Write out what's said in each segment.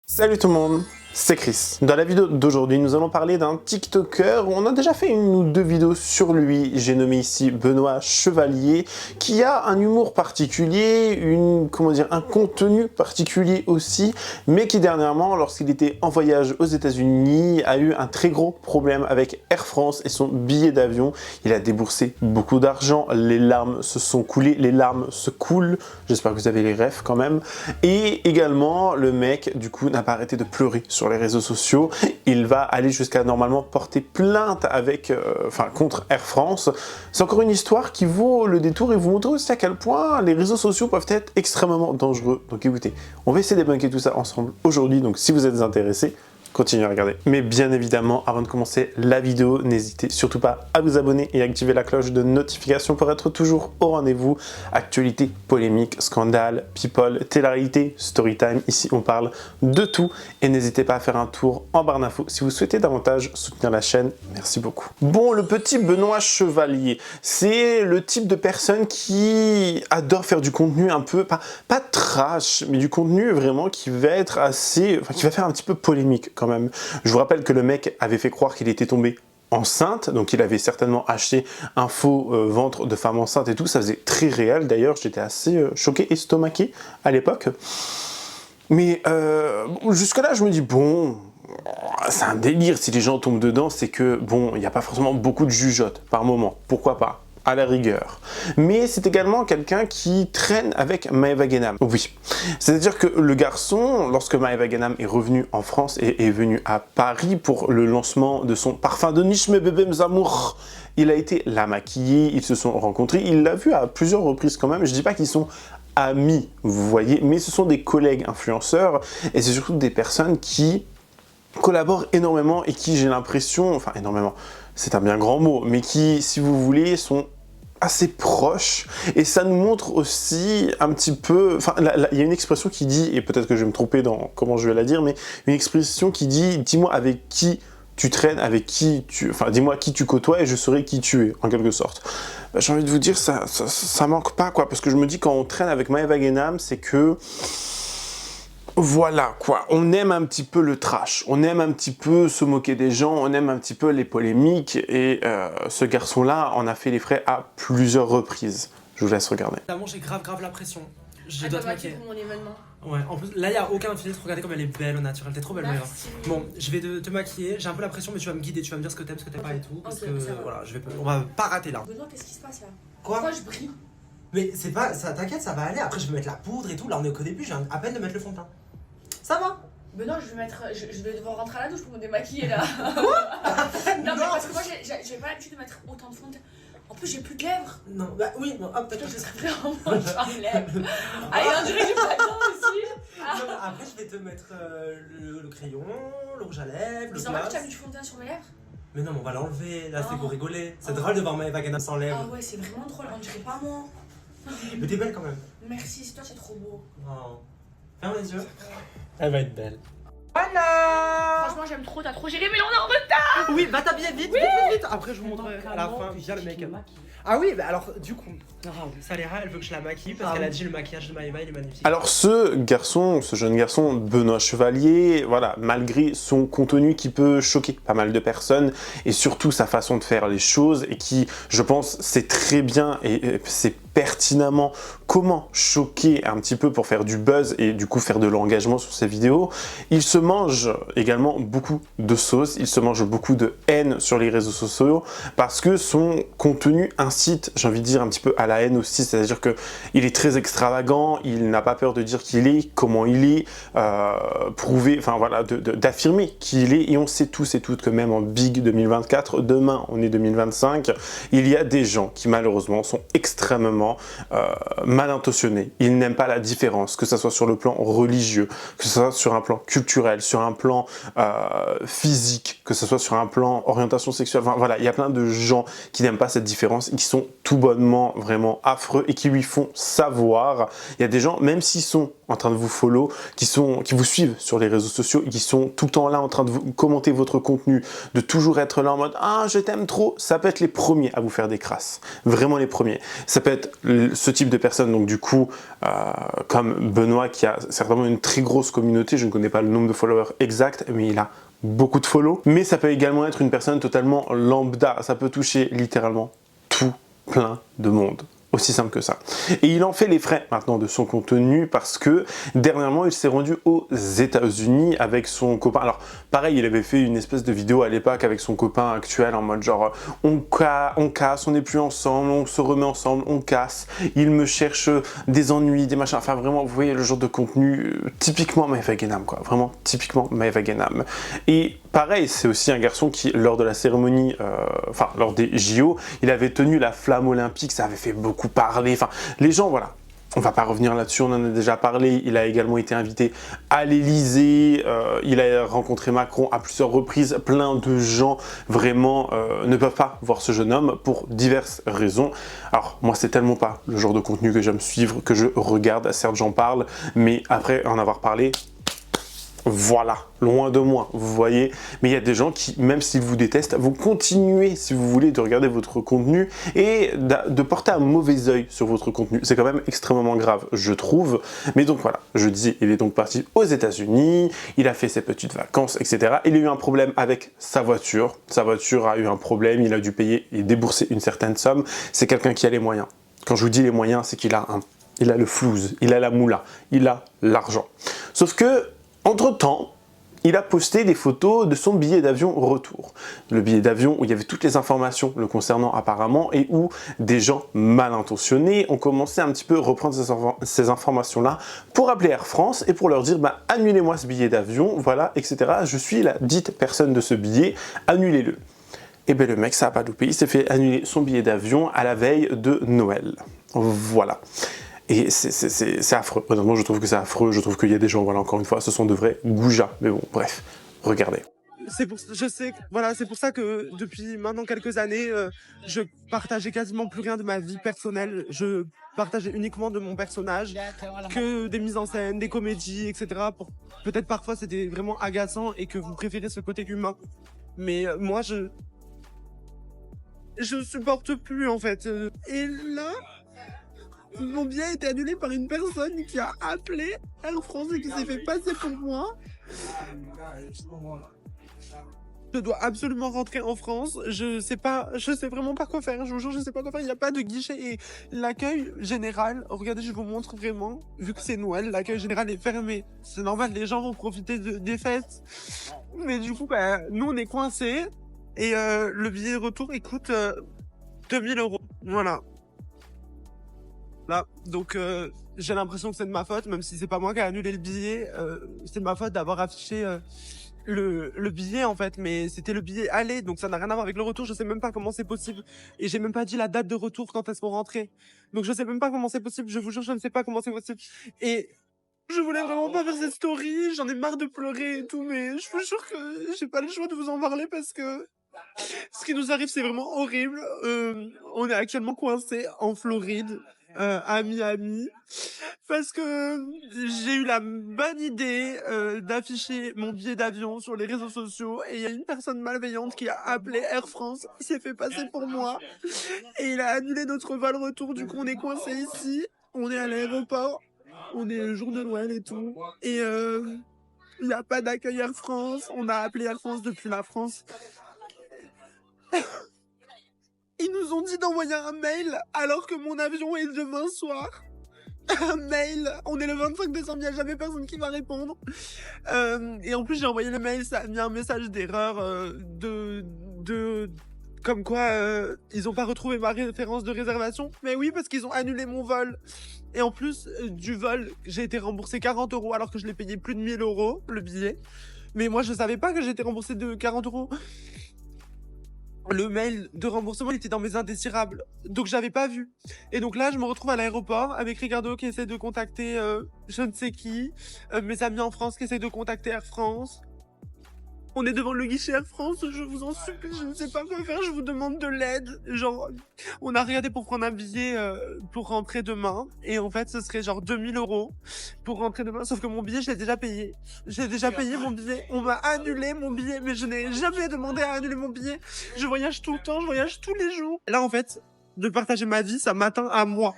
Salut tout le monde, c'est Chris. Dans la vidéo d'aujourd'hui, nous allons parler d'un TikToker. On a déjà fait une ou deux vidéos sur lui. J'ai nommé ici Benoît Chevalier, qui a un humour particulier, un contenu particulier aussi, mais qui dernièrement, lorsqu'il était en voyage aux États-Unis, a eu un très gros problème avec Air France et son billet d'avion. Il a déboursé beaucoup d'argent, les larmes se sont coulées, les larmes se coulent. J'espère que vous avez les refs quand même. Et également, le mec, du coup, n'a pas arrêté de pleurer sur les réseaux sociaux. Il va aller jusqu'à normalement porter plainte contre Air France. C'est encore une histoire qui vaut le détour et vous montrer aussi à quel point les réseaux sociaux peuvent être extrêmement dangereux. Donc écoutez, on va essayer de débunker tout ça ensemble aujourd'hui. Donc si vous êtes intéressés, continuez à regarder. Mais bien évidemment, avant de commencer la vidéo, n'hésitez surtout pas à vous abonner et activer la cloche de notification pour être toujours au rendez-vous. Actualité, polémique, scandale, people, télé-réalité, storytime. Ici, on parle de tout. Et n'hésitez pas à faire un tour en barre d'infos si vous souhaitez davantage soutenir la chaîne. Merci beaucoup. Bon, le petit Benoît Chevalier, c'est le type de personne qui adore faire du contenu un peu, pas trash, mais du contenu vraiment qui va être qui va faire un petit peu polémique quand même. Je vous rappelle que le mec avait fait croire qu'il était tombé enceinte, donc il avait certainement acheté un faux ventre de femme enceinte et tout, ça faisait très réel d'ailleurs, j'étais assez choqué, estomaqué à l'époque. Mais jusque là je me dis bon, c'est un délire, si les gens tombent dedans, c'est que bon, il n'y a pas forcément beaucoup de jugeote par moment, pourquoi pas, à la rigueur. Mais c'est également quelqu'un qui traîne avec Maëva Guénam. Oui, c'est-à-dire que le garçon, lorsque Maëva Guénam est revenu en France et est venu à Paris pour le lancement de son parfum de niche, mes bébés, mes amours, il a été la maquiller, ils se sont rencontrés, il l'a vu à plusieurs reprises quand même. Je dis pas qu'ils sont amis, vous voyez, mais ce sont des collègues influenceurs et c'est surtout des personnes qui collaborent énormément et qui, j'ai l'impression, enfin énormément, c'est un bien grand mot, mais qui, si vous voulez, sont assez proches. Et ça nous montre aussi un petit peu... Enfin, il y a une expression qui dit, et peut-être que je vais me tromper dans comment je vais la dire, mais une expression qui dit « dis-moi avec qui tu traînes, avec qui tu... Enfin, dis-moi qui tu côtoies et je saurai qui tu es, en quelque sorte. » J'ai envie de vous dire, ça manque pas, quoi. Parce que je me dis, quand on traîne avec Maëva Guénam, c'est que... Voilà quoi, on aime un petit peu le trash, on aime un petit peu se moquer des gens, on aime un petit peu les polémiques et ce garçon-là en a fait les frais à plusieurs reprises. Je vous laisse regarder. Évidemment, j'ai grave la pression. Je dois te maquiller. Pour mon événement. Ouais, en plus, là, il n'y a aucun filtre. Regardez comme elle est belle au naturel. T'es trop belle, Maëva. Bon, je vais te maquiller. J'ai un peu la pression, mais tu vas me guider. Tu vas me dire ce que t'aimes, ce que t'aimes pas et tout. Parce que voilà, on va pas rater là. Benoît, qu'est-ce qui se passe là? Quoi? Pourquoi je brille? Mais c'est pas. Ça, t'inquiète, ça va aller. Après, je vais mettre la poudre et tout. Là, on est qu'au début. J'ai à peine de mettre le fond de teint. Ça va? Benoît, je vais devoir rentrer à la douche pour me démaquiller là. Quoi? Non, mais parce que moi, j'ai pas l'habitude de mettre autant de fond de teint. En plus, j'ai plus de lèvres. Non, bah oui, bon, hop, Je serais vraiment sans lèvres. Allez, on dirait que j'ai pas de dents aussi. Non, après, je vais te mettre le crayon, le rouge à lèvres, le C'est normal que gloss. tu as mis du fond de teint sur mes lèvres? Mais non, mais on va l'enlever. Là, c'est Oh. pour rigoler. C'est Oh. drôle de voir Maëva Guénam sans lèvres. Ah ouais, c'est vraiment drôle, on dirait pas moi. Mais t'es belle quand même. Merci, c'est toi, c'est trop beau. Oh. Ferme les yeux. Elle va être belle. Voilà. Franchement, j'aime trop, t'as trop géré, mais on est en retard. Oui, va t'habiller vite, vite. Après, je vous montrerai à la fin via le make-up. Ah oui, bah alors, du coup, Saléra, elle veut que je la maquille parce qu'elle a dit le maquillage de Maëva, il est magnifique. Alors ce jeune garçon, Benoît Chevalier, voilà, malgré son contenu qui peut choquer pas mal de personnes et surtout sa façon de faire les choses et qui, je pense, sait très bien et c'est pertinemment comment choquer un petit peu pour faire du buzz et du coup faire de l'engagement sur ses vidéos, il se mange également beaucoup de sauce, il se mange beaucoup de haine sur les réseaux sociaux parce que son contenu incite, j'ai envie de dire, un petit peu à la haine aussi, c'est-à-dire que il est très extravagant, il n'a pas peur de dire qui il est, comment il est, prouver, enfin voilà, d'affirmer qui il est, et on sait tous et toutes que même en Big 2024, demain on est 2025, il y a des gens qui malheureusement sont extrêmement mal intentionnés, ils n'aiment pas la différence, que ce soit sur le plan religieux, que ce soit sur un plan culturel, sur un plan physique, que ce soit sur un plan orientation sexuelle, enfin voilà, il y a plein de gens qui n'aiment pas cette différence et qui sont tout bonnement vraiment affreux et qui lui font savoir. Il y a des gens, même s'ils sont en train de vous follow, qui vous suivent sur les réseaux sociaux et qui sont tout le temps là en train de vous commenter votre contenu, de toujours être là en mode « Ah, je t'aime trop », ça peut être les premiers à vous faire des crasses. Vraiment les premiers. Ça peut être ce type de personne, donc du coup, comme Benoît, qui a certainement une très grosse communauté, je ne connais pas le nombre de followers exact, mais il a beaucoup de follow. Mais ça peut également être une personne totalement lambda, ça peut toucher littéralement tout plein de monde. Aussi simple que ça. Et il en fait les frais maintenant de son contenu parce que dernièrement il s'est rendu aux États-Unis avec son copain. Alors pareil, il avait fait une espèce de vidéo à l'époque avec son copain actuel en mode genre on casse, on n'est plus ensemble, on se remet ensemble, on casse, il me cherche des ennuis, des machins. Enfin vraiment, vous voyez le genre de contenu typiquement Maeva Genam quoi. Vraiment typiquement Maeva Genam. Et pareil, c'est aussi un garçon qui lors de la cérémonie, enfin lors des JO, il avait tenu la flamme olympique, ça avait fait beaucoup parler, enfin les gens voilà, on va pas revenir là-dessus, on en a déjà parlé, il a également été invité à l'Elysée, il a rencontré Macron à plusieurs reprises, plein de gens vraiment ne peuvent pas voir ce jeune homme pour diverses raisons. Alors moi c'est tellement pas le genre de contenu que j'aime suivre, que je regarde, certes j'en parle, mais après en avoir parlé, voilà, loin de moi, vous voyez. Mais il y a des gens qui, même s'ils vous détestent, vont continuer, si vous voulez, de regarder votre contenu et de porter un mauvais œil sur votre contenu. C'est quand même extrêmement grave, je trouve. Mais donc voilà, je disais, il est donc parti aux États-Unis, il a fait ses petites vacances, etc. Il a eu un problème avec sa voiture. Sa voiture a eu un problème, il a dû payer et débourser une certaine somme. C'est quelqu'un qui a les moyens. Quand je vous dis les moyens, c'est qu'il a le flouze, il a la moula, il a l'argent. Sauf que entre-temps, il a posté des photos de son billet d'avion retour. Le billet d'avion où il y avait toutes les informations le concernant apparemment et où des gens mal intentionnés ont commencé un petit peu à reprendre ces informations-là pour appeler Air France et pour leur dire bah, annulez-moi ce billet d'avion, voilà, etc. Je suis la dite personne de ce billet, annulez-le. Et bien le mec, ça n'a pas loupé, il s'est fait annuler son billet d'avion à la veille de Noël. Voilà. Et c'est affreux, honnêtement je trouve que c'est affreux, je trouve qu'il y a des gens, voilà encore une fois, ce sont de vrais goujats, mais bon, bref, regardez. Je sais, voilà, c'est pour ça que depuis maintenant quelques années, je partageais quasiment plus rien de ma vie personnelle, je partageais uniquement de mon personnage, que des mises en scène, des comédies, etc. Peut-être parfois c'était vraiment agaçant et que vous préférez ce côté humain, mais moi je supporte plus en fait. Et là, mon billet a été annulé par une personne qui a appelé Air France et qui s'est fait passer pour moi. Je dois absolument rentrer en France. Je sais vraiment pas quoi faire. Je vous jure, je sais pas quoi faire. Il n'y a pas de guichet et l'accueil général. Regardez, je vous montre vraiment. Vu que c'est Noël, l'accueil général est fermé. C'est normal, les gens vont profiter des fêtes. Mais du coup, bah, nous on est coincés et le billet de retour il coûte 2000 €. Voilà. Là, donc j'ai l'impression que c'est de ma faute, même si c'est pas moi qui ai annulé le billet, c'est de ma faute d'avoir affiché le billet en fait, mais c'était le billet aller, donc ça n'a rien à voir avec le retour, je sais même pas comment c'est possible, et j'ai même pas dit la date de retour quand elles sont rentrées, donc je sais même pas comment c'est possible, je vous jure, je ne sais pas comment c'est possible, et je voulais vraiment pas faire cette story, j'en ai marre de pleurer et tout, mais je vous jure que j'ai pas le choix de vous en parler parce que ce qui nous arrive c'est vraiment horrible. On est actuellement coincé en Floride, à Miami, parce que j'ai eu la bonne idée d'afficher mon billet d'avion sur les réseaux sociaux et il y a une personne malveillante qui a appelé Air France, il s'est fait passer pour moi et il a annulé notre vol retour. Du coup on est coincé ici, on est à l'aéroport, on est le jour de Noël et tout, et il n'y a pas d'accueil Air France, on a appelé Air France depuis la France. Ils nous ont dit d'envoyer un mail alors que mon avion est demain soir. Un mail, on est le 25 décembre, il n'y a jamais personne qui va répondre. Et en plus j'ai envoyé le mail, ça a mis un message d'erreur comme quoi ils n'ont pas retrouvé ma référence de réservation. Mais oui, parce qu'ils ont annulé mon vol. Et en plus du vol, j'ai été remboursé 40 € alors que je l'ai payé plus de 1000 € le billet. Mais moi je savais pas que j'étais remboursé de 40 €. Le mail de remboursement il était dans mes indésirables, donc j'avais pas vu. Et donc là je me retrouve à l'aéroport avec Ricardo qui essaie de contacter je ne sais qui, mes amis en France qui essaient de contacter Air France. On est devant le guichet Air France, je vous en supplie, je ne sais pas quoi faire, je vous demande de l'aide. Genre, on a regardé pour prendre un billet pour rentrer demain, et en fait ce serait genre 2000 € pour rentrer demain, sauf que mon billet je l'ai déjà payé. J'ai déjà payé mon billet, on m'a annulé mon billet, mais je n'ai jamais demandé à annuler mon billet. Je voyage tout le temps, je voyage tous les jours. Là en fait, de partager ma vie, ça m'atteint à moi.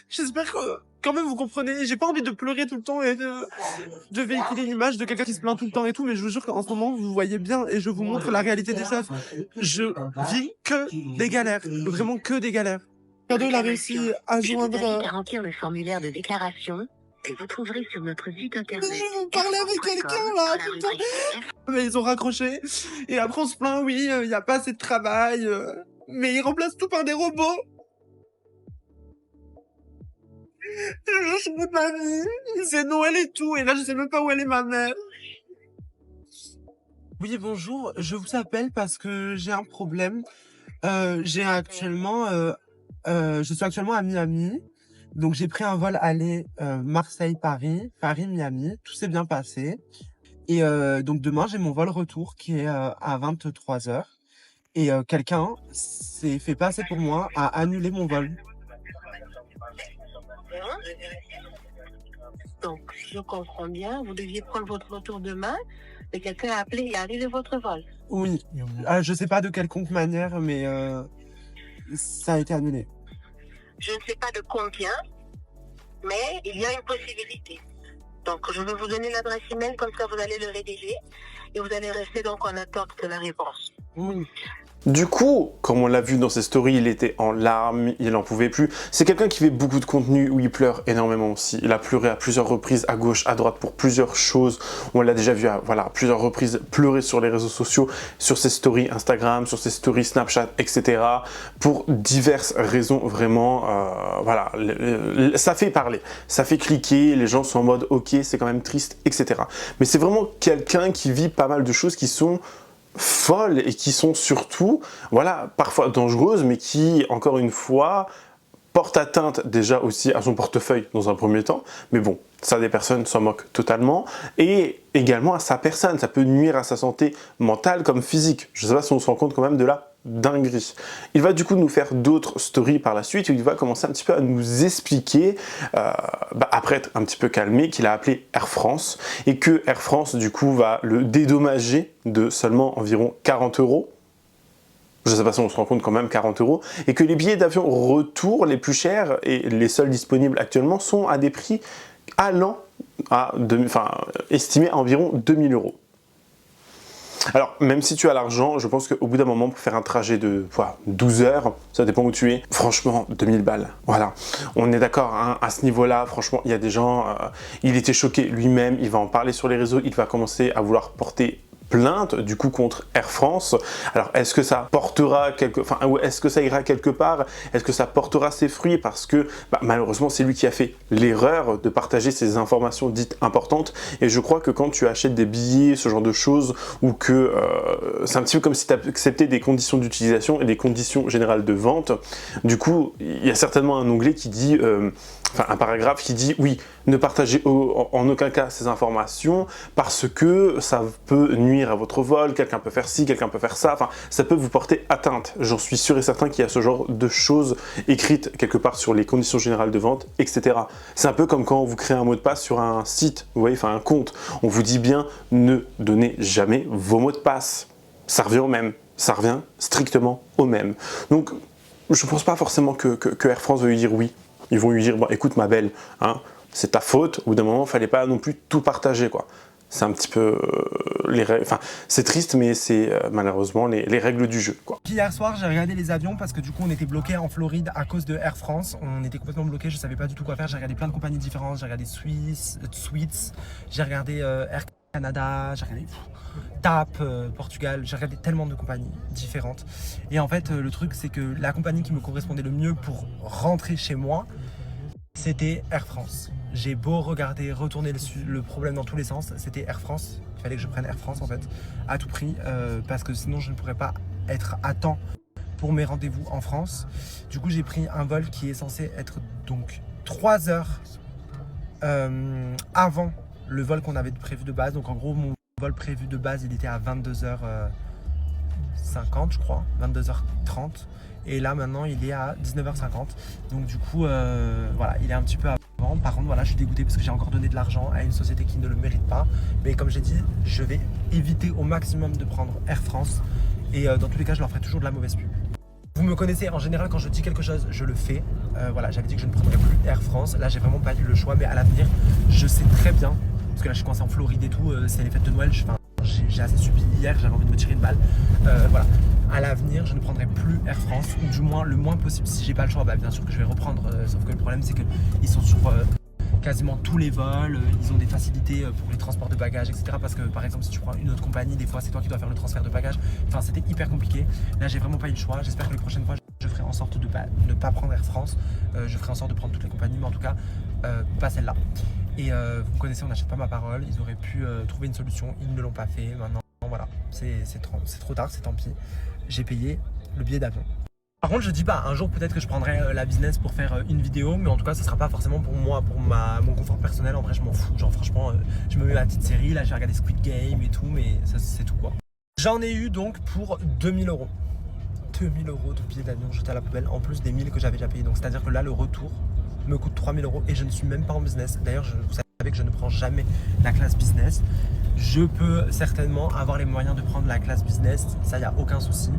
J'espère que quand même vous comprenez. J'ai pas envie de pleurer tout le temps et de véhiculer l'image de quelqu'un qui se plaint tout le temps et tout, mais je vous jure qu'en ce moment vous voyez bien et je vous montre la réalité des choses. Je vis que des galères, vraiment que des galères. Cadeau, il a réussi à joindre. Je vous invite à remplir le formulaire de déclaration que vous trouverez sur notre site internet. Je veux parler avec quelqu'un là, putain. Mais ils ont raccroché. Et après on se plaint, oui, il n'y a pas assez de travail. Mais ils remplacent tout par des robots. Je suis de ma vie. C'est Noël et tout. Et là, je sais même pas où elle est ma mère. Oui, bonjour. Je vous appelle parce que j'ai un problème. Je suis actuellement à Miami. Donc, j'ai pris un vol aller Marseille-Paris, Paris-Miami. Tout s'est bien passé. Et donc, demain, j'ai mon vol retour qui est à 23h. Et quelqu'un s'est fait passer pour moi à annuler mon vol. Donc, si je comprends bien, vous deviez prendre votre retour demain, mais quelqu'un a appelé et a annulé votre vol. Oui. Je sais pas de quelconque manière, mais ça a été annulé. Je ne sais pas de combien, mais il y a une possibilité. Donc, je vais vous donner l'adresse email, comme ça vous allez le rédiger, et vous allez rester donc en attente de la réponse. Oui. Du coup, comme on l'a vu dans ses stories, il était en larmes, il n'en pouvait plus. C'est quelqu'un qui fait beaucoup de contenu où il pleure énormément aussi. Il a pleuré à plusieurs reprises, à gauche, à droite, pour plusieurs choses. On l'a déjà vu à plusieurs reprises pleurer sur les réseaux sociaux, sur ses stories Instagram, sur ses stories Snapchat, etc. Pour diverses raisons, vraiment. Ça fait parler, ça fait cliquer, les gens sont en mode « ok, c'est quand même triste », etc. Mais c'est vraiment quelqu'un qui vit pas mal de choses qui sont folles et qui sont surtout, parfois dangereuses, mais qui, encore une fois, portent atteinte déjà aussi à son portefeuille dans un premier temps. Mais bon, ça, des personnes s'en moquent totalement. Et également à sa personne. Ça peut nuire à sa santé mentale comme physique. Je ne sais pas si on se rend compte quand même de la dinguerie. Il va du coup nous faire d'autres stories par la suite où il va commencer un petit peu à nous expliquer, après être un petit peu calmé, qu'il a appelé Air France et que Air France du coup va le dédommager de seulement environ 40 €. Je ne sais pas si on se rend compte quand même, 40 €, et que les billets d'avion retour les plus chers et les seuls disponibles actuellement sont à des prix allant à, estimés à environ 2000 €. Alors, même si tu as l'argent, je pense qu'au bout d'un moment, pour faire un trajet de 12 heures, ça dépend où tu es, franchement, 2000 balles. Voilà, on est d'accord, hein, à ce niveau-là, franchement, il y a des gens, il était choqué lui-même, il va en parler sur les réseaux, il va commencer à vouloir porter plainte du coup contre Air France. Alors est-ce que ça portera est-ce que ça ira quelque part? Est-ce que ça portera ses fruits? Parce que malheureusement c'est lui qui a fait l'erreur de partager ces informations dites importantes, et je crois que quand tu achètes des billets, ce genre de choses, ou que c'est un petit peu comme si tu acceptais des conditions d'utilisation et des conditions générales de vente, du coup il y a certainement un onglet qui dit un paragraphe qui dit oui, ne partagez en aucun cas ces informations parce que ça peut nuire à votre vol, quelqu'un peut faire ci, quelqu'un peut faire ça, ça peut vous porter atteinte. J'en suis sûr et certain qu'il y a ce genre de choses écrites quelque part sur les conditions générales de vente, etc. C'est un peu comme quand vous créez un mot de passe sur un site, vous voyez, un compte. On vous dit bien, ne donnez jamais vos mots de passe. Ça revient au même, ça revient strictement au même. Donc, je ne pense pas forcément que Air France va lui dire oui. Ils vont lui dire, bon, écoute ma belle, hein, c'est ta faute, au bout d'un moment, il ne fallait pas non plus tout partager, quoi. C'est un petit peu les règles, c'est triste, mais c'est malheureusement les règles du jeu, quoi. Hier soir, j'ai regardé les avions parce que du coup, on était bloqué en Floride à cause de Air France. On était complètement bloqué, je savais pas du tout quoi faire. J'ai regardé plein de compagnies différentes, j'ai regardé Sweets, j'ai regardé Air Canada, j'ai regardé TAP, Portugal, j'ai regardé tellement de compagnies différentes. Et en fait, le truc, c'est que la compagnie qui me correspondait le mieux pour rentrer chez moi, c'était Air France. J'ai beau regarder, retourner le problème dans tous les sens, c'était Air France. Il fallait que je prenne Air France en fait, à tout prix, parce que sinon je ne pourrais pas être à temps pour mes rendez-vous en France. Du coup, j'ai pris un vol qui est censé être donc 3 heures avant le vol qu'on avait prévu de base. Donc en gros, mon vol prévu de base, il était à 22h50, je crois, 22h30. Et là, maintenant, il est à 19h50. Donc du coup, voilà, il est un petit peu avant. Par contre, voilà, je suis dégoûté parce que j'ai encore donné de l'argent à une société qui ne le mérite pas. Mais comme j'ai dit, je vais éviter au maximum de prendre Air France. Et dans tous les cas, je leur ferai toujours de la mauvaise pub. Vous me connaissez, en général, quand je dis quelque chose, je le fais. Voilà, j'avais dit que je ne prendrais plus Air France. Là, j'ai vraiment pas eu le choix, mais à l'avenir, je sais très bien, parce que là, je suis coincé en Floride et tout, c'est les fêtes de Noël, j'ai assez subi hier, j'avais envie de me tirer une balle. Voilà, à l'avenir, je ne prendrai plus Air France, ou du moins le moins possible. Si j'ai pas le choix, bah, bien sûr que je vais reprendre, sauf que le problème, c'est qu'ils sont sur quasiment tous les vols, ils ont des facilités pour les transports de bagages, etc. Parce que par exemple, si tu prends une autre compagnie, des fois c'est toi qui dois faire le transfert de bagages. Enfin, c'était hyper compliqué. Là, j'ai vraiment pas eu le choix. J'espère que les prochaines fois, je ferai en sorte de ne pas prendre Air France. Je ferai en sorte de prendre toutes les compagnies, mais en tout cas, pas celle-là. Et vous me connaissez, on n'achète pas ma parole. Ils auraient pu trouver une solution, ils ne l'ont pas fait. Maintenant, voilà, c'est trop tard, c'est tant pis. J'ai payé le billet d'avion. Par contre, je dis pas, un jour peut-être que je prendrai la business pour faire une vidéo, mais en tout cas, ce sera pas forcément pour moi, pour mon confort personnel. En vrai, je m'en fous. Genre, franchement, je me mets ma petite série. Là, j'ai regardé Squid Game et tout, mais ça, c'est tout quoi. J'en ai eu donc pour 2000 €. 2000 € de billets d'avion jetés à la poubelle, en plus des 1000 que j'avais déjà payé. Donc, c'est-à-dire que là, le retour me coûte 3000 € et je ne suis même pas en business. D'ailleurs, vous savez que je ne prends jamais la classe business. Je peux certainement avoir les moyens de prendre la classe business, ça y a aucun souci,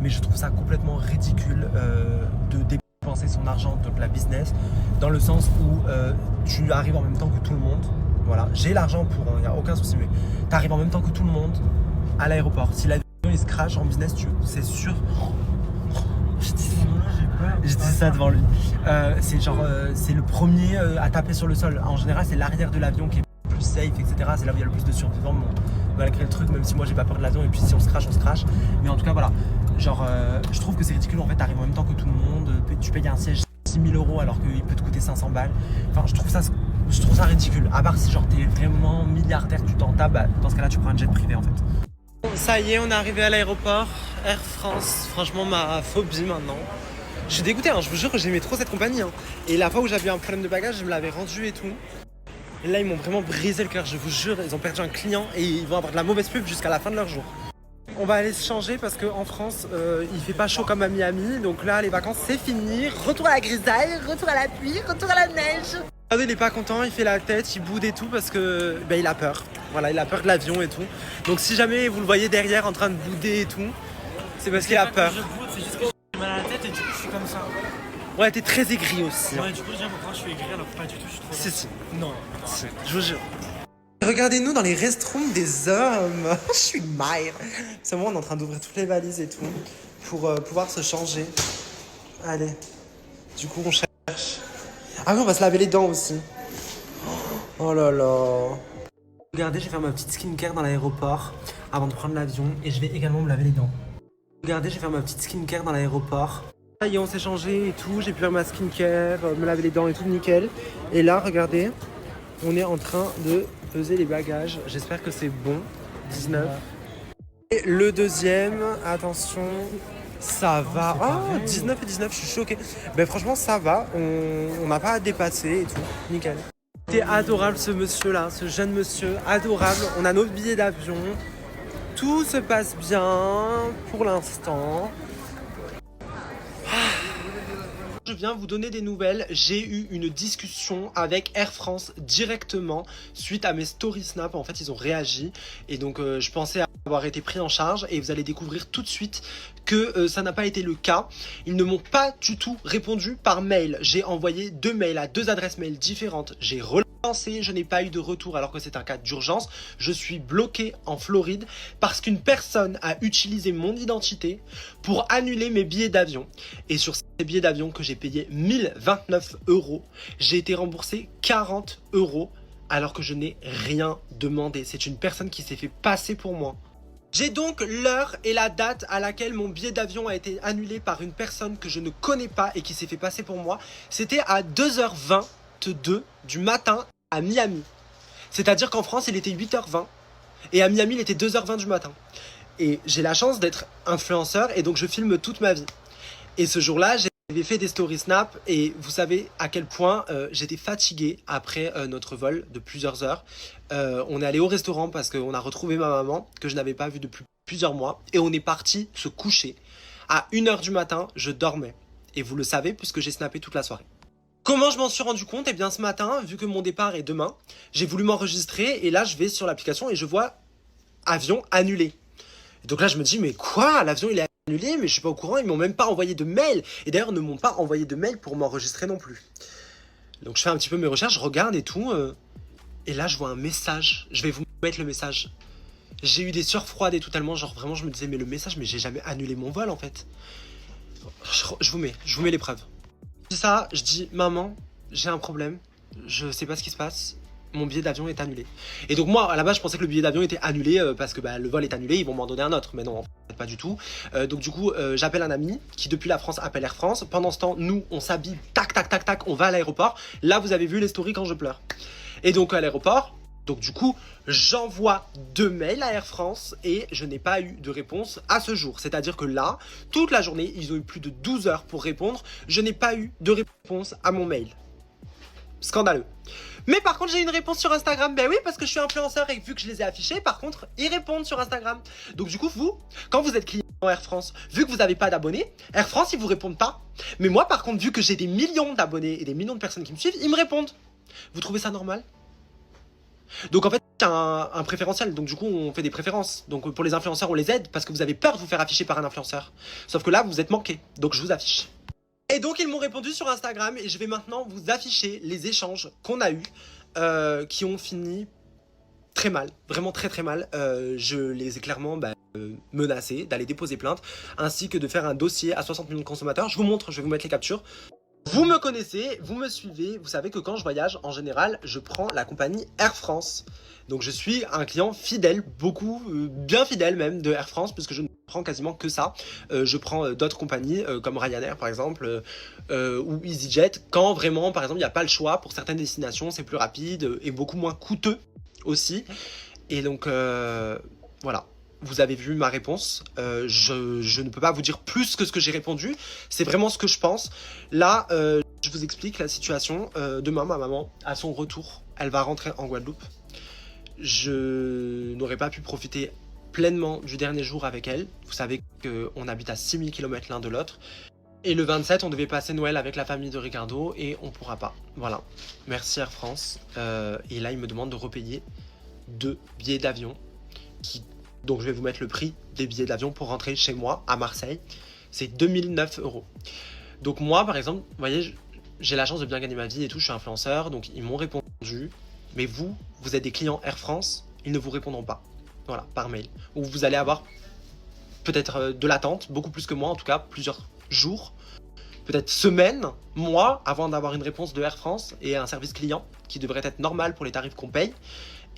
mais je trouve ça complètement ridicule de dépenser son argent dans la business, dans le sens où tu arrives en même temps que tout le monde. Voilà, j'ai l'argent pour, il n'y a aucun souci, mais tu arrives en même temps que tout le monde à l'aéroport. Si l'avion il se crache en business, c'est sûr. Je dis ça devant lui. C'est genre, c'est le premier à taper sur le sol. En général, c'est l'arrière de l'avion qui est plus safe, etc. C'est là où il y a le plus de survivants, malgré le truc, même si moi j'ai pas peur de l'avion, et puis si on se crache, on se crache. Mais en tout cas, voilà. Genre, je trouve que c'est ridicule. En fait, t'arrives en même temps que tout le monde. Tu payes un siège 6000 € alors qu'il peut te coûter 500 balles. Enfin, je trouve ça ridicule. À part si genre t'es vraiment milliardaire, tu t'en tapes, bah, dans ce cas-là, tu prends un jet privé en fait. Ça y est, on est arrivé à l'aéroport. Air France, franchement, ma phobie maintenant. Je suis dégoûté, hein, je vous jure que j'aimais trop cette compagnie. Hein. Et la fois où j'avais eu un problème de bagage, je me l'avais rendu et tout. Et là, ils m'ont vraiment brisé le cœur, je vous jure. Ils ont perdu un client et ils vont avoir de la mauvaise pub jusqu'à la fin de leur jour. On va aller se changer parce qu'en France, il fait pas chaud comme à Miami. Donc là, les vacances, c'est fini. Retour à la grisaille, retour à la pluie, retour à la neige. Regardez, il est pas content, il fait la tête, il boude et tout parce que il a peur. Voilà, il a peur de l'avion et tout. Donc si jamais vous le voyez derrière en train de bouder et tout, c'est parce qu'il a peur. C'est juste que j'ai mal à la tête et du coup je suis comme ça. Ouais, t'es très aigri aussi. Ouais, du coup j'ai l'impression que je suis aigri alors que pas du tout, je suis trop. Si. Non, si. Je vous jure. Regardez-nous dans les restrooms des hommes. Je suis maille. C'est moi, on est en train d'ouvrir toutes les valises et tout pour pouvoir se changer. Allez. Du coup, on cherche. Ah oui, on va se laver les dents aussi. Oh là là. Regardez, je vais faire ma petite skincare dans l'aéroport avant de prendre l'avion et je vais également me laver les dents. Regardez, je vais faire ma petite skincare dans l'aéroport. Ça y est, on s'est changé et tout. J'ai pu faire ma skincare, me laver les dents et tout, nickel. Et là, regardez, on est en train de peser les bagages. J'espère que c'est bon. 19. Et le deuxième, attention, ça va. Oh, 19 et 19, je suis choqué. Ben franchement, ça va. On n'a pas à dépasser et tout. Nickel. C'était adorable ce monsieur-là, ce jeune monsieur, adorable. On a nos billets d'avion. Tout se passe bien pour l'instant. Je viens vous donner des nouvelles. J'ai eu une discussion avec Air France directement suite à mes stories Snap. En fait, ils ont réagi et donc je pensais avoir été pris en charge et vous allez découvrir tout de suite que ça n'a pas été le cas. Ils ne m'ont pas du tout répondu par mail. J'ai envoyé 2 mails à 2 adresses mail différentes. J'ai relancé, je n'ai pas eu de retour alors que c'est un cas d'urgence. Je suis bloqué en Floride parce qu'une personne a utilisé mon identité pour annuler mes billets d'avion. Et sur ces billets d'avion que j'ai payé 1029 €, j'ai été remboursé 40 € alors que je n'ai rien demandé. C'est une personne qui s'est fait passer pour moi. J'ai donc l'heure et la date à laquelle mon billet d'avion a été annulé par une personne que je ne connais pas et qui s'est fait passer pour moi. C'était à 2h22 du matin à Miami. C'est-à-dire qu'en France, il était 8h20 et à Miami, il était 2h20 du matin. Et j'ai la chance d'être influenceur et donc je filme toute ma vie. Et ce jour-là, j'avais fait des stories Snap et vous savez à quel point j'étais fatigué après notre vol de plusieurs heures. On est allé au restaurant parce qu'on a retrouvé ma maman que je n'avais pas vue depuis plusieurs mois et on est parti se coucher. À 1h du matin, je dormais. Et vous le savez puisque j'ai snappé toute la soirée. Comment je m'en suis rendu compte? Eh bien ce matin, vu que mon départ est demain, j'ai voulu m'enregistrer et là je vais sur l'application et je vois avion annulé. Et donc là je me dis mais quoi? L'avion il est annulé, mais je suis pas au courant, ils m'ont même pas envoyé de mail. Et d'ailleurs, ils ne m'ont pas envoyé de mail pour m'enregistrer non plus. Donc je fais un petit peu mes recherches, je regarde et tout. Et là, je vois un message. Je vais vous mettre le message. J'ai eu des sueurs froides et tout tellement, genre vraiment, je me disais, mais le message, mais j'ai jamais annulé mon vol en fait. Je vous mets les preuves. Je dis ça, je dis, maman, j'ai un problème, je sais pas ce qui se passe, mon billet d'avion est annulé. Et donc moi, à la base, je pensais que le billet d'avion était annulé parce que bah, le vol est annulé, ils vont m'en donner un autre. Mais non, en fait, pas du tout. Donc du coup, j'appelle un ami qui depuis la France appelle Air France. Pendant ce temps, nous, on s'habille, tac, tac, tac, tac, on va à l'aéroport. Là, vous avez vu les stories quand je pleure. Et donc à l'aéroport, donc du coup, j'envoie 2 mails à Air France et je n'ai pas eu de réponse à ce jour. C'est-à-dire que là, toute la journée, ils ont eu plus de 12 heures pour répondre. Je n'ai pas eu de réponse à mon mail. Scandaleux. Mais par contre, j'ai une réponse sur Instagram. Ben oui, parce que je suis influenceur et vu que je les ai affichés, par contre, ils répondent sur Instagram. Donc du coup, vous, quand vous êtes client Air France, vu que vous n'avez pas d'abonnés, Air France, ils vous répondent pas. Mais moi, par contre, vu que j'ai des millions d'abonnés et des millions de personnes qui me suivent, ils me répondent. Vous trouvez ça normal ? Donc en fait, c'est un préférentiel. Donc du coup, on fait des préférences. Donc pour les influenceurs, on les aide parce que vous avez peur de vous faire afficher par un influenceur. Sauf que là, vous êtes manqué. Donc je vous affiche. Et donc ils m'ont répondu sur Instagram et je vais maintenant vous afficher les échanges qu'on a eus qui ont fini très mal, vraiment très très mal. Je les ai clairement menacés d'aller déposer plainte ainsi que de faire un dossier à 60 millions de consommateurs. Je vous montre, je vais vous mettre les captures. Vous me connaissez, vous me suivez, vous savez que quand je voyage, en général, je prends la compagnie Air France. Donc je suis un client fidèle, beaucoup, bien fidèle même de Air France, puisque je ne prends quasiment que ça. Je prends d'autres compagnies, comme Ryanair par exemple, ou EasyJet, quand vraiment, par exemple, il n'y a pas le choix. Pour certaines destinations, c'est plus rapide et beaucoup moins coûteux aussi. Et donc, voilà. Vous avez vu ma réponse, je ne peux pas vous dire plus que ce que j'ai répondu, c'est vraiment ce que je pense. Là, je vous explique la situation. Demain, ma maman, à son retour, elle va rentrer en Guadeloupe. Je n'aurais pas pu profiter pleinement du dernier jour avec elle. Vous savez qu'on habite à 6000 km l'un de l'autre. Et le 27, on devait passer Noël avec la famille de Ricardo et on pourra pas. Voilà, merci Air France. Et là, il me demande de repayer 2 billets d'avion donc je vais vous mettre le prix des billets d'avion pour rentrer chez moi à Marseille. C'est 2009 €. Donc moi par exemple, vous voyez, j'ai la chance de bien gagner ma vie et tout, je suis influenceur, donc ils m'ont répondu. Mais vous êtes des clients Air France, ils ne vous répondront pas. Voilà, par mail. Ou vous allez avoir peut-être de l'attente, beaucoup plus que moi en tout cas, plusieurs jours, peut-être semaines, mois, avant d'avoir une réponse de Air France et un service client qui devrait être normal pour les tarifs qu'on paye.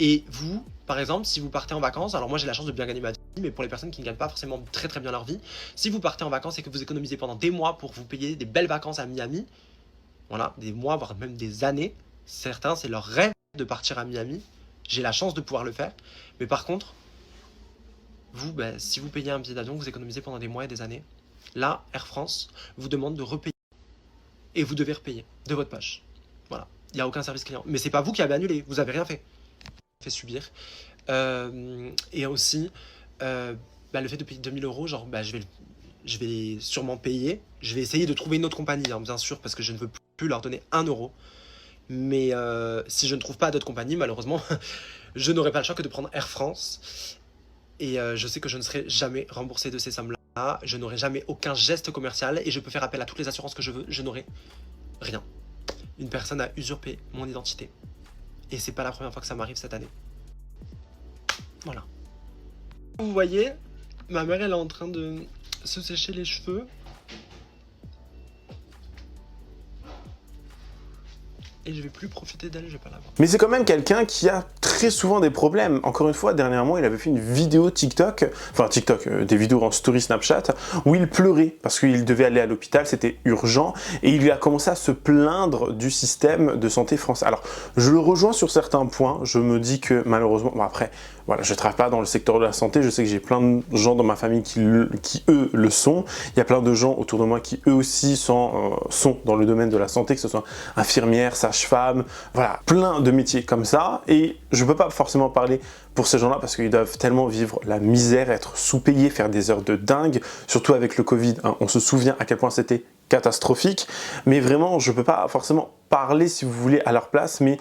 Et vous, par exemple, si vous partez en vacances, alors moi j'ai la chance de bien gagner ma vie, mais pour les personnes qui ne gagnent pas forcément très très bien leur vie, si vous partez en vacances et que vous économisez pendant des mois pour vous payer des belles vacances à Miami, voilà, des mois, voire même des années, certains c'est leur rêve de partir à Miami, j'ai la chance de pouvoir le faire, mais par contre, vous, si vous payez un billet d'avion, vous économisez pendant des mois et des années, là, Air France vous demande de repayer, et vous devez repayer de votre poche, voilà, il n'y a aucun service client, mais c'est pas vous qui avez annulé, vous avez rien fait subir. Et aussi le fait de payer 2000 €, genre je vais sûrement payer, je vais essayer de trouver une autre compagnie, hein, bien sûr, parce que je ne veux plus leur donner 1 €. Mais si je ne trouve pas d'autres compagnies, malheureusement, je n'aurai pas le choix que de prendre Air France. Et je sais que je ne serai jamais remboursé de ces sommes-là, je n'aurai jamais aucun geste commercial et je peux faire appel à toutes les assurances que je veux, je n'aurai rien. Une personne a usurpé mon identité. Et c'est pas la première fois que ça m'arrive cette année. Voilà. Vous voyez, ma mère elle est en train de se sécher les cheveux. Et je vais plus profiter d'elle, je vais pas la voir. Mais c'est quand même quelqu'un qui a très souvent des problèmes. Encore une fois, dernièrement, il avait fait une vidéo TikTok, des vidéos en story Snapchat, où il pleurait parce qu'il devait aller à l'hôpital, c'était urgent, et il a commencé à se plaindre du système de santé français. Alors, je le rejoins sur certains points, je me dis que malheureusement, bon après, voilà, je ne travaille pas dans le secteur de la santé, je sais que j'ai plein de gens dans ma famille qui eux, le sont. Il y a plein de gens autour de moi qui, eux aussi, sont dans le domaine de la santé, que ce soit infirmière, sage-femme, voilà, plein de métiers comme ça. Et je ne peux pas forcément parler pour ces gens-là parce qu'ils doivent tellement vivre la misère, être sous-payés, faire des heures de dingue, surtout avec le Covid, hein, on se souvient à quel point c'était catastrophique. Mais vraiment, je ne peux pas forcément parler, si vous voulez, à leur place, mais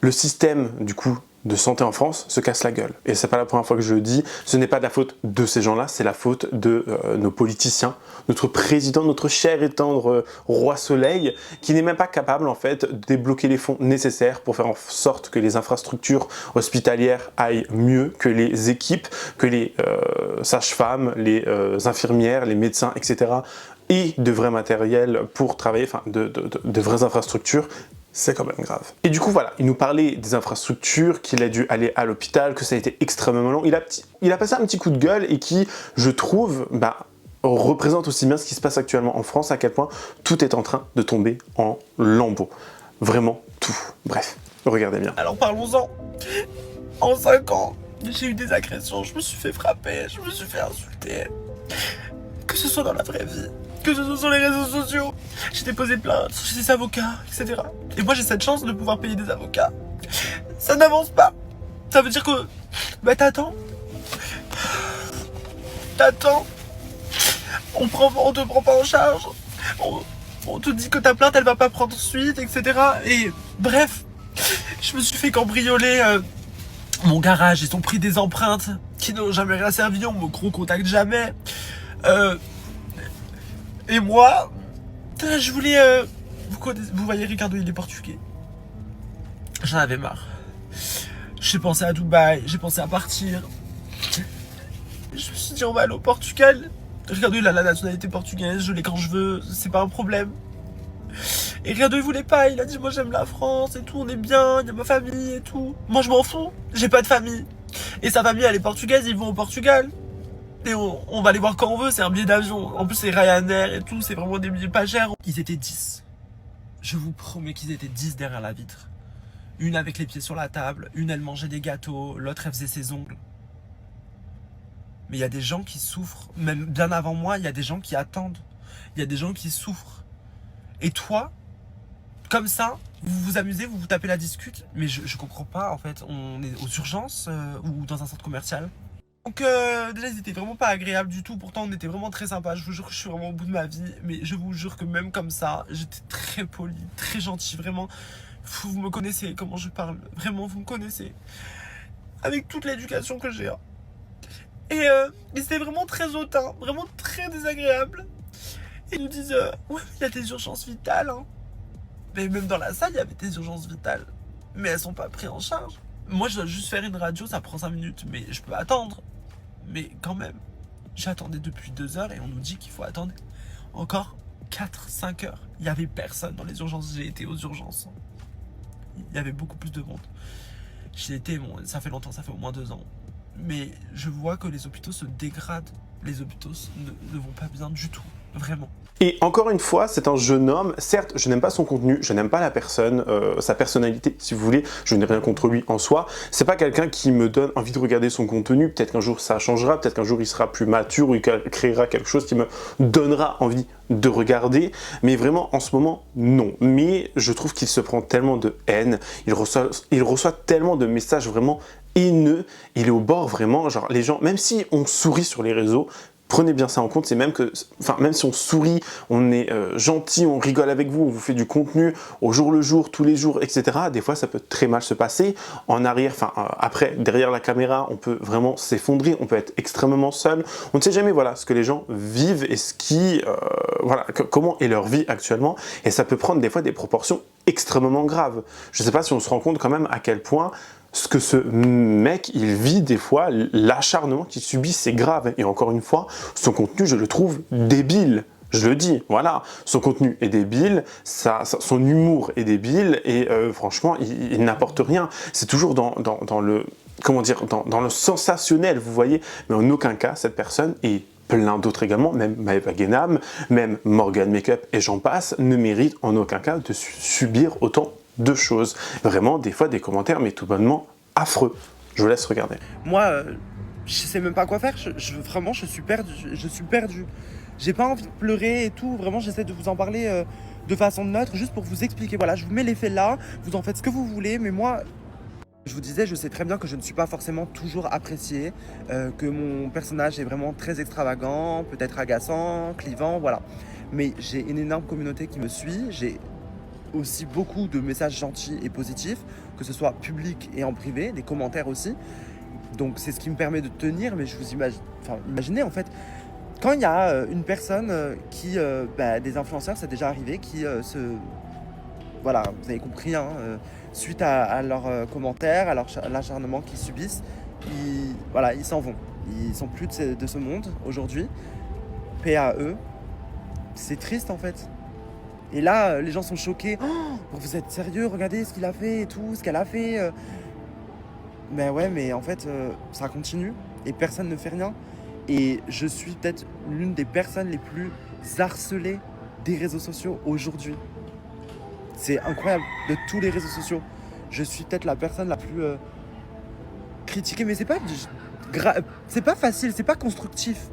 le système, du coup, de santé en France se cassent la gueule. Et c'est pas la première fois que je le dis, ce n'est pas de la faute de ces gens-là, c'est la faute de nos politiciens, notre président, notre cher et tendre roi soleil, qui n'est même pas capable en fait de débloquer les fonds nécessaires pour faire en sorte que les infrastructures hospitalières aillent mieux, que les équipes, que les sages-femmes, les infirmières, les médecins, etc. et de vrais matériels pour travailler, enfin de vraies infrastructures. C'est quand même grave. Et du coup, voilà, il nous parlait des infrastructures, qu'il a dû aller à l'hôpital, que ça a été extrêmement long. Il a passé un petit coup de gueule et qui, je trouve, représente aussi bien ce qui se passe actuellement en France, à quel point tout est en train de tomber en lambeaux. Vraiment tout. Bref, regardez bien. Alors parlons-en. En 5 ans, j'ai eu des agressions, je me suis fait frapper, je me suis fait insulter. Que ce soit dans la vraie vie, que ce soit sur les réseaux sociaux. J'ai déposé plainte chez des avocats, etc. Et moi j'ai cette chance de pouvoir payer des avocats. Ça n'avance pas. Ça veut dire que... t'attends. On te prend pas en charge. On te dit que ta plainte elle va pas prendre suite, etc. Et bref, je me suis fait cambrioler mon garage. Ils ont pris des empreintes qui n'ont jamais rien servi. On me contacte jamais. Et moi, je voulais... vous voyez, Ricardo, il est portugais. J'en avais marre. J'ai pensé à Dubaï, j'ai pensé à partir. Je me suis dit, on va aller au Portugal. Ricardo, il a la nationalité portugaise, je l'ai quand je veux, c'est pas un problème. Et Ricardo, il voulait pas, il a dit, moi j'aime la France et tout, on est bien, il y a ma famille et tout. Moi, je m'en fous, j'ai pas de famille. Et sa famille, elle est portugaise, ils vont au Portugal. Et on va les voir quand on veut, c'est un billet d'avion. En plus, c'est Ryanair et tout, c'est vraiment des billets pas chers. Ils étaient 10. Je vous promets qu'ils étaient 10 derrière la vitre. Une avec les pieds sur la table, une elle mangeait des gâteaux, l'autre elle faisait ses ongles. Mais il y a des gens qui souffrent, même bien avant moi, il y a des gens qui attendent. Il y a des gens qui souffrent. Et toi, comme ça, vous vous amusez, vous vous tapez la discute, mais je comprends pas en fait, on est aux urgences ou dans un centre commercial. Donc déjà ils étaient vraiment pas agréables du tout, pourtant on était vraiment très sympas, je vous jure que je suis vraiment au bout de ma vie, mais je vous jure que même comme ça, j'étais très poli, très gentil, vraiment, vous me connaissez comment je parle, vraiment vous me connaissez, avec toute l'éducation que j'ai. Et c'était vraiment très hautain, vraiment très désagréable. Ils nous disent ouais, il y a des urgences vitales, hein. Mais même dans la salle il y avait des urgences vitales, mais elles sont pas prises en charge. Moi, je dois juste faire une radio, ça prend 5 minutes, mais je peux attendre. Mais quand même, j'attendais depuis 2 heures et on nous dit qu'il faut attendre encore 4-5 heures. Il n'y avait personne dans les urgences, j'ai été aux urgences. Il y avait beaucoup plus de monde. J'y étais, bon, ça fait longtemps, ça fait au moins 2 ans. Mais je vois que les hôpitaux se dégradent. Les hôpitaux ne vont pas bien du tout, vraiment. Et encore une fois, c'est un jeune homme, certes, je n'aime pas son contenu, je n'aime pas la personne, sa personnalité, si vous voulez, je n'ai rien contre lui en soi. C'est pas quelqu'un qui me donne envie de regarder son contenu, peut-être qu'un jour ça changera, peut-être qu'un jour il sera plus mature ou il créera quelque chose qui me donnera envie de regarder, mais vraiment en ce moment, non. Mais je trouve qu'il se prend tellement de haine, il reçoit tellement de messages vraiment haineux, il est au bord vraiment, genre les gens, même si on sourit sur les réseaux, prenez bien ça en compte, c'est même que, enfin, même si on sourit, on est gentil, on rigole avec vous, on vous fait du contenu au jour le jour, tous les jours, etc. Des fois, ça peut très mal se passer. En arrière, enfin, après, derrière la caméra, on peut vraiment s'effondrer, on peut être extrêmement seul. On ne sait jamais, voilà, ce que les gens vivent et ce qui, voilà, comment est leur vie actuellement. Et ça peut prendre des fois des proportions extrêmement graves. Je ne sais pas si on se rend compte quand même à quel point ce que ce mec, il vit des fois, l'acharnement qu'il subit, c'est grave. Et encore une fois, son contenu, je le trouve débile. Je le dis, voilà, son contenu est débile, son humour est débile, et franchement, il n'apporte rien. C'est toujours dans le, comment dire, dans le sensationnel, vous voyez, mais en aucun cas, cette personne, et plein d'autres également, même Maëva Guénam, même Morgan Makeup, et j'en passe, ne méritent en aucun cas de subir autant de choses. Vraiment, des fois, des commentaires, mais tout bonnement affreux. Je vous laisse regarder. Moi, je sais même pas quoi faire. Vraiment, je suis perdu. J'ai pas envie de pleurer et tout. Vraiment, j'essaie de vous en parler de façon neutre, juste pour vous expliquer. Voilà, je vous mets les faits là. Vous en faites ce que vous voulez. Mais moi, je vous disais, je sais très bien que je ne suis pas forcément toujours apprécié, que mon personnage est vraiment très extravagant, peut-être agaçant, clivant, voilà. Mais j'ai une énorme communauté qui me suit. J'ai aussi beaucoup de messages gentils et positifs, que ce soit public et en privé, des commentaires aussi. Donc c'est ce qui me permet de tenir, mais je vous imagine, imaginez en fait, quand il y a une personne qui, des influenceurs, c'est déjà arrivé, qui voilà, vous avez compris, hein, suite à leurs commentaires, à l'acharnement qu'ils subissent, ils s'en vont. Ils sont plus de ce monde aujourd'hui. Paix à eux. C'est triste en fait. Et là, les gens sont choqués. Oh, vous êtes sérieux? Regardez ce qu'il a fait et tout, ce qu'elle a fait. Mais ouais, mais en fait, ça continue et personne ne fait rien. Et je suis peut-être l'une des personnes les plus harcelées des réseaux sociaux aujourd'hui. C'est incroyable, de tous les réseaux sociaux. Je suis peut-être la personne la plus critiquée, mais c'est pas facile, c'est pas constructif.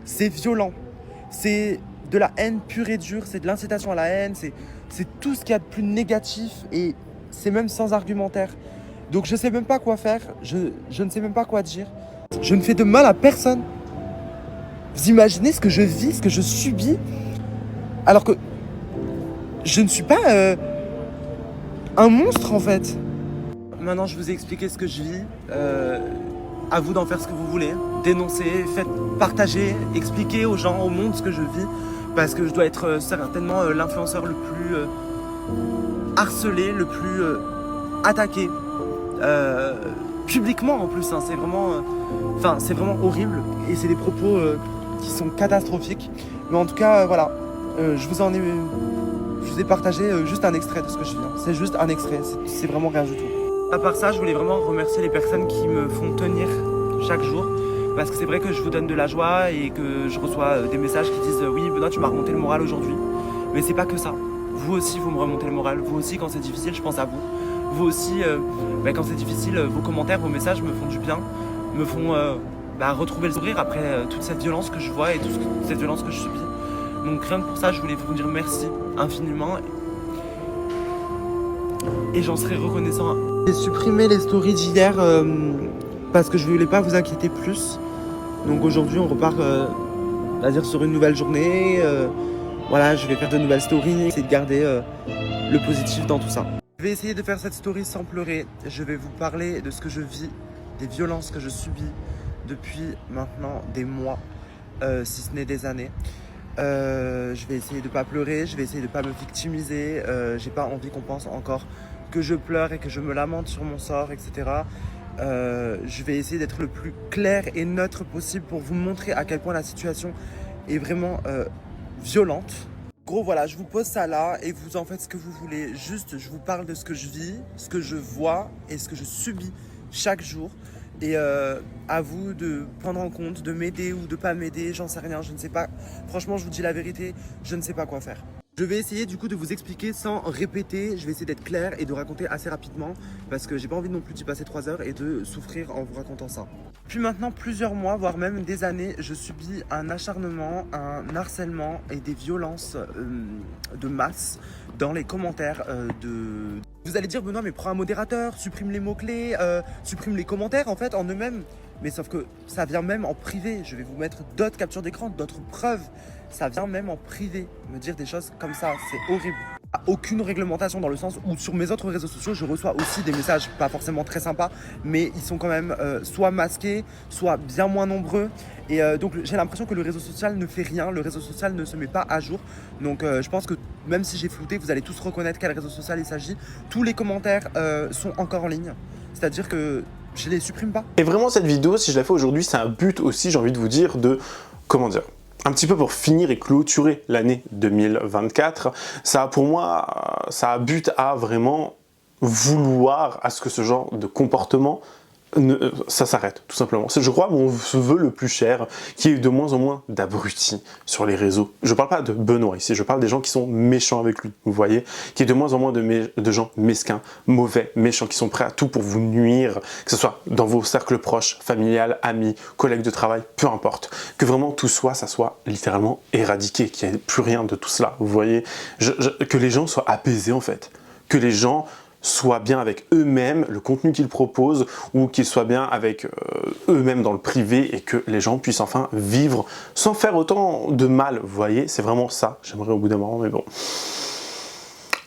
C'est violent. C'est de la haine pure et dure, c'est de l'incitation à la haine, c'est tout ce qu'il y a de plus négatif et c'est même sans argumentaire. Donc je sais même pas quoi faire, je ne sais même pas quoi dire. Je ne fais de mal à personne. Vous imaginez ce que je vis, ce que je subis, alors que je ne suis pas un monstre en fait. Maintenant je vous ai expliqué ce que je vis. À vous d'en faire ce que vous voulez. Dénoncer, partager, expliquer aux gens, au monde ce que je vis. Parce que je dois être certainement l'influenceur le plus harcelé, le plus attaqué. Publiquement en plus, hein, c'est vraiment horrible. Et c'est des propos qui sont catastrophiques. Mais en tout cas, voilà. Je vous ai partagé juste un extrait de ce que je vis. Hein. C'est juste un extrait, c'est vraiment rien du tout. À part ça, je voulais vraiment remercier les personnes qui me font tenir chaque jour. Parce que c'est vrai que je vous donne de la joie et que je reçois des messages qui disent « Oui, Benoît, tu m'as remonté le moral aujourd'hui. » Mais c'est pas que ça. Vous aussi, vous me remontez le moral. Vous aussi, quand c'est difficile, je pense à vous. Vous aussi, quand c'est difficile, vos commentaires, vos messages me font du bien. Me font retrouver le sourire après toute cette violence que je vois et toute cette violence que je subis. Donc rien que pour ça, je voulais vous dire merci infiniment. Et j'en serai reconnaissant. J'ai supprimé les stories d'hier parce que je voulais pas vous inquiéter plus. Donc aujourd'hui on repart sur une nouvelle journée. Voilà, je vais faire de nouvelles stories, essayer de garder le positif dans tout ça. Je vais essayer de faire cette story sans pleurer. Je vais vous parler de ce que je vis, des violences que je subis depuis maintenant des mois, si ce n'est des années. Je vais essayer de pas pleurer, je vais essayer de pas me victimiser. J'ai pas envie qu'on pense encore que je pleure et que je me lamente sur mon sort, etc. Je vais essayer d'être le plus clair et neutre possible pour vous montrer à quel point la situation est vraiment violente. Gros, voilà, je vous pose ça là et vous en faites ce que vous voulez. Juste, je vous parle de ce que je vis, ce que je vois et ce que je subis chaque jour. Et à vous de prendre en compte, de m'aider ou de pas m'aider, j'en sais rien, je ne sais pas. Franchement, je vous dis la vérité, je ne sais pas quoi faire. Je vais essayer du coup de vous expliquer sans répéter, je vais essayer d'être clair et de raconter assez rapidement parce que j'ai pas envie non plus d'y passer 3 heures et de souffrir en vous racontant ça. Depuis maintenant plusieurs mois, voire même des années, je subis un acharnement, un harcèlement et des violences de masse dans les commentaires de... Vous allez dire Benoît mais prends un modérateur, supprime les mots-clés, supprime les commentaires en fait en eux-mêmes. Mais sauf que ça vient même en privé, je vais vous mettre d'autres captures d'écran, d'autres preuves. Ça vient même en privé, me dire des choses comme ça, c'est horrible. Aucune réglementation dans le sens où sur mes autres réseaux sociaux, je reçois aussi des messages pas forcément très sympas, mais ils sont quand même soit masqués, soit bien moins nombreux. Et donc j'ai l'impression que le réseau social ne fait rien, le réseau social ne se met pas à jour. Donc je pense que même si j'ai flouté, vous allez tous reconnaître quel réseau social il s'agit. Tous les commentaires sont encore en ligne, c'est-à-dire que je les supprime pas. Et vraiment cette vidéo, si je la fais aujourd'hui, c'est un but aussi, j'ai envie de vous dire, un petit peu pour finir et clôturer l'année 2024, ça pour moi, ça a but à vraiment vouloir à ce que ce genre de comportement ça s'arrête, tout simplement. C'est, je crois, mon vœu le plus cher, qui est de moins en moins d'abrutis sur les réseaux. Je parle pas de Benoît ici, je parle des gens qui sont méchants avec lui, vous voyez, qui est de moins en moins de gens mesquins, mauvais, méchants, qui sont prêts à tout pour vous nuire, que ce soit dans vos cercles proches, familial, amis, collègues de travail, peu importe. Que vraiment tout ça soit littéralement éradiqué, qu'il n'y ait plus rien de tout cela, vous voyez. Que les gens soient apaisés en fait, que les gens soient bien avec eux-mêmes, le contenu qu'ils proposent, ou qu'ils soient bien avec eux-mêmes dans le privé, et que les gens puissent enfin vivre sans faire autant de mal, vous voyez, c'est vraiment ça, j'aimerais au bout d'un moment, mais bon.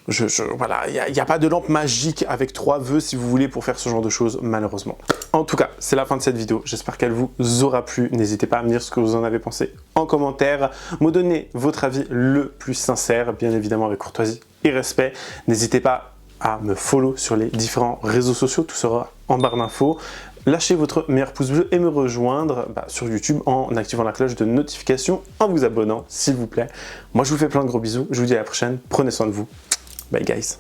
Voilà, il n'y a pas de lampe magique avec 3 vœux si vous voulez pour faire ce genre de choses, malheureusement. En tout cas, c'est la fin de cette vidéo. J'espère qu'elle vous aura plu. N'hésitez pas à me dire ce que vous en avez pensé en commentaire. Me donner votre avis le plus sincère, bien évidemment avec courtoisie et respect. N'hésitez pas à me follow sur les différents réseaux sociaux. Tout sera en barre d'infos. Lâchez votre meilleur pouce bleu et me rejoindre sur YouTube en activant la cloche de notification, en vous abonnant, s'il vous plaît. Moi, je vous fais plein de gros bisous. Je vous dis à la prochaine. Prenez soin de vous. Bye, guys.